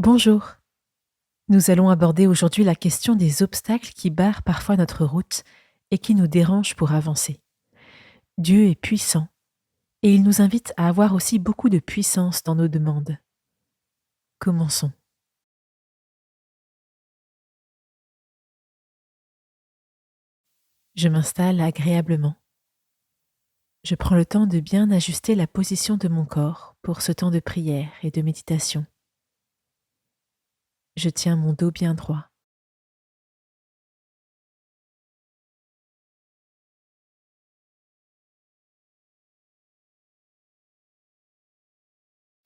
Bonjour, nous allons aborder aujourd'hui la question des obstacles qui barrent parfois notre route et qui nous dérangent pour avancer. Dieu est puissant et il nous invite à avoir aussi beaucoup de puissance dans nos demandes. Commençons. Je m'installe agréablement. Je prends le temps de bien ajuster la position de mon corps pour ce temps de prière et de méditation. Je tiens mon dos bien droit.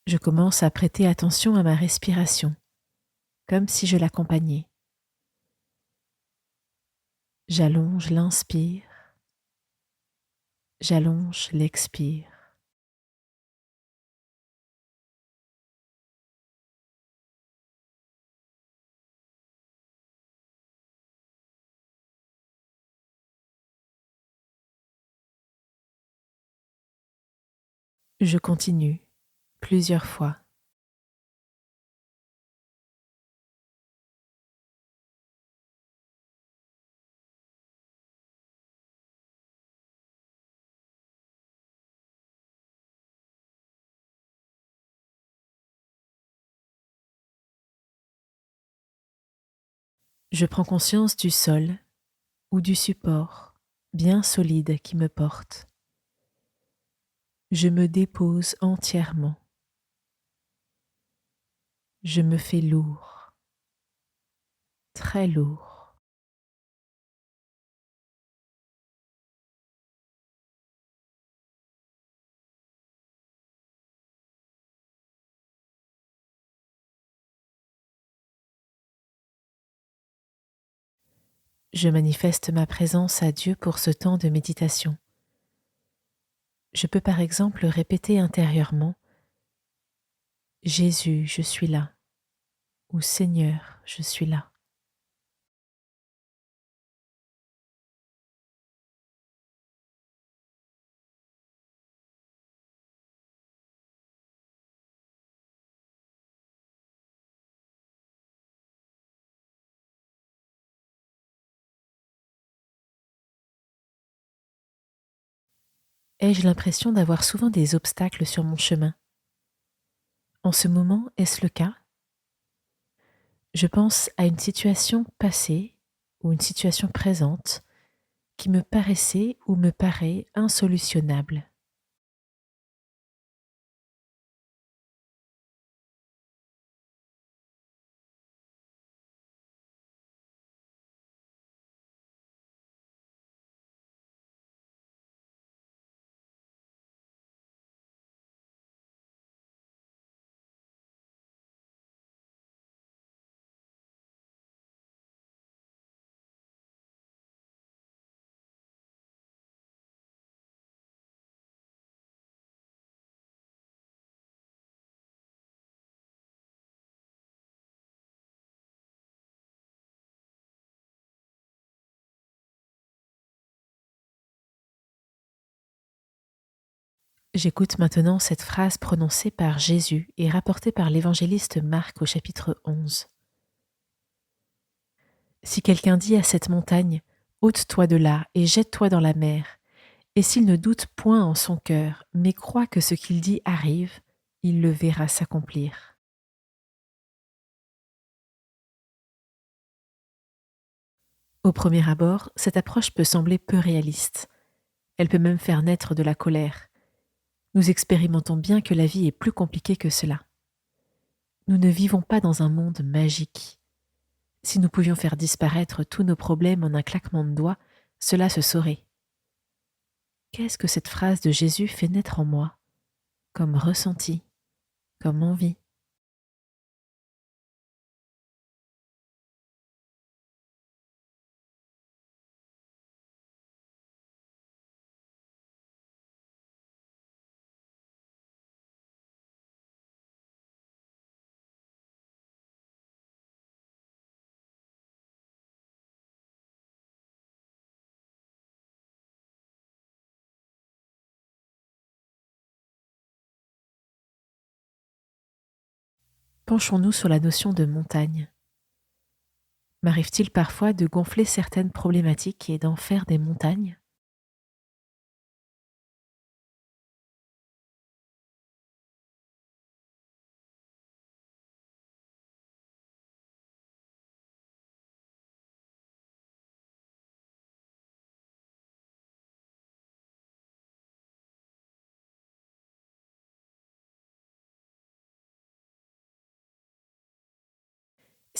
Je commence à prêter attention à ma respiration, comme si je l'accompagnais. J'allonge l'inspire, j'allonge l'expire. Je continue plusieurs fois. Je prends conscience du sol ou du support bien solide qui me porte. Je me dépose entièrement. Je me fais lourd, très lourd. Je manifeste ma présence à Dieu pour ce temps de méditation. Je peux par exemple répéter intérieurement: Jésus, je suis là, ou Seigneur, je suis là. Ai-je l'impression d'avoir souvent des obstacles sur mon chemin? En ce moment, est-ce le cas? Je pense à une situation passée ou une situation présente qui me paraissait ou me paraît insolutionnable. J'écoute maintenant cette phrase prononcée par Jésus et rapportée par l'évangéliste Marc au chapitre 11. Si quelqu'un dit à cette montagne: ôte-toi de là et jette-toi dans la mer, et s'il ne doute point en son cœur, mais croit que ce qu'il dit arrive, il le verra s'accomplir. Au premier abord, cette approche peut sembler peu réaliste. Elle peut même faire naître de la colère. Nous expérimentons bien que la vie est plus compliquée que cela. Nous ne vivons pas dans un monde magique. Si nous pouvions faire disparaître tous nos problèmes en un claquement de doigts, cela se saurait. Qu'est-ce que cette phrase de Jésus fait naître en moi, comme ressenti, comme envie? Penchons-nous sur la notion de montagne. M'arrive-t-il parfois de gonfler certaines problématiques et d'en faire des montagnes?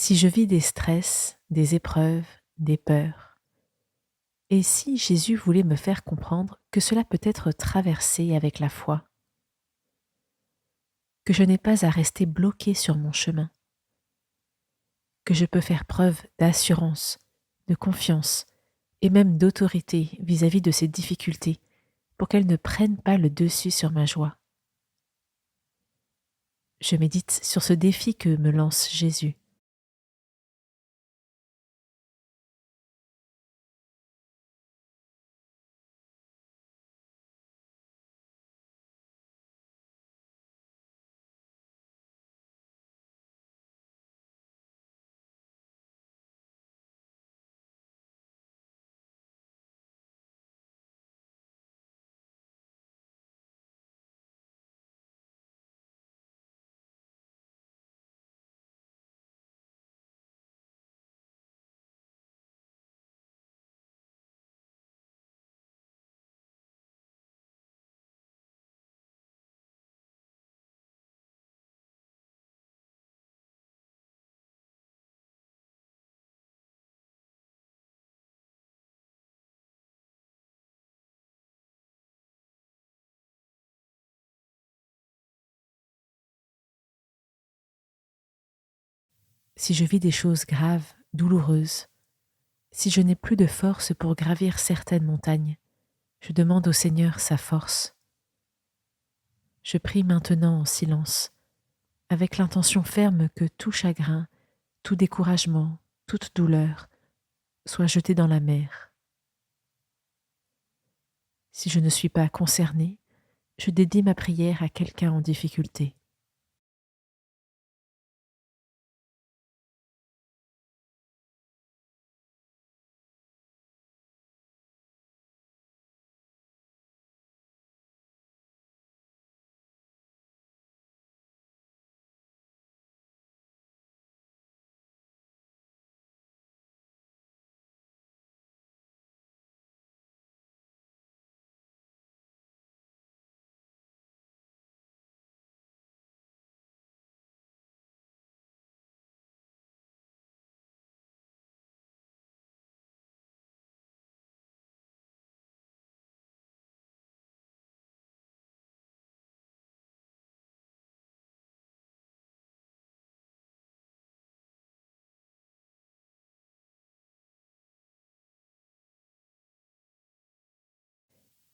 Si je vis des stress, des épreuves, des peurs, et si Jésus voulait me faire comprendre que cela peut être traversé avec la foi, que je n'ai pas à rester bloqué sur mon chemin, que je peux faire preuve d'assurance, de confiance et même d'autorité vis-à-vis de ces difficultés pour qu'elles ne prennent pas le dessus sur ma joie. Je médite sur ce défi que me lance Jésus. Si je vis des choses graves, douloureuses, si je n'ai plus de force pour gravir certaines montagnes, je demande au Seigneur sa force. Je prie maintenant en silence, avec l'intention ferme que tout chagrin, tout découragement, toute douleur soit jeté dans la mer. Si je ne suis pas concerné, je dédie ma prière à quelqu'un en difficulté.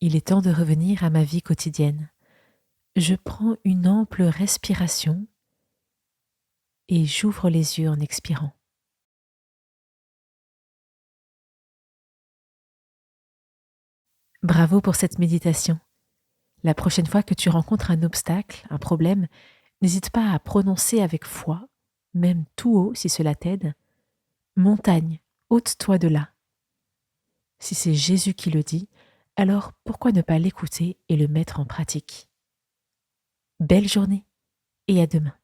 Il est temps de revenir à ma vie quotidienne. Je prends une ample respiration et j'ouvre les yeux en expirant. Bravo pour cette méditation. La prochaine fois que tu rencontres un obstacle, un problème, n'hésite pas à prononcer avec foi, même tout haut si cela t'aide: montagne, ôte-toi de là. Si c'est Jésus qui le dit, alors pourquoi ne pas l'écouter et le mettre en pratique? Belle journée et à demain.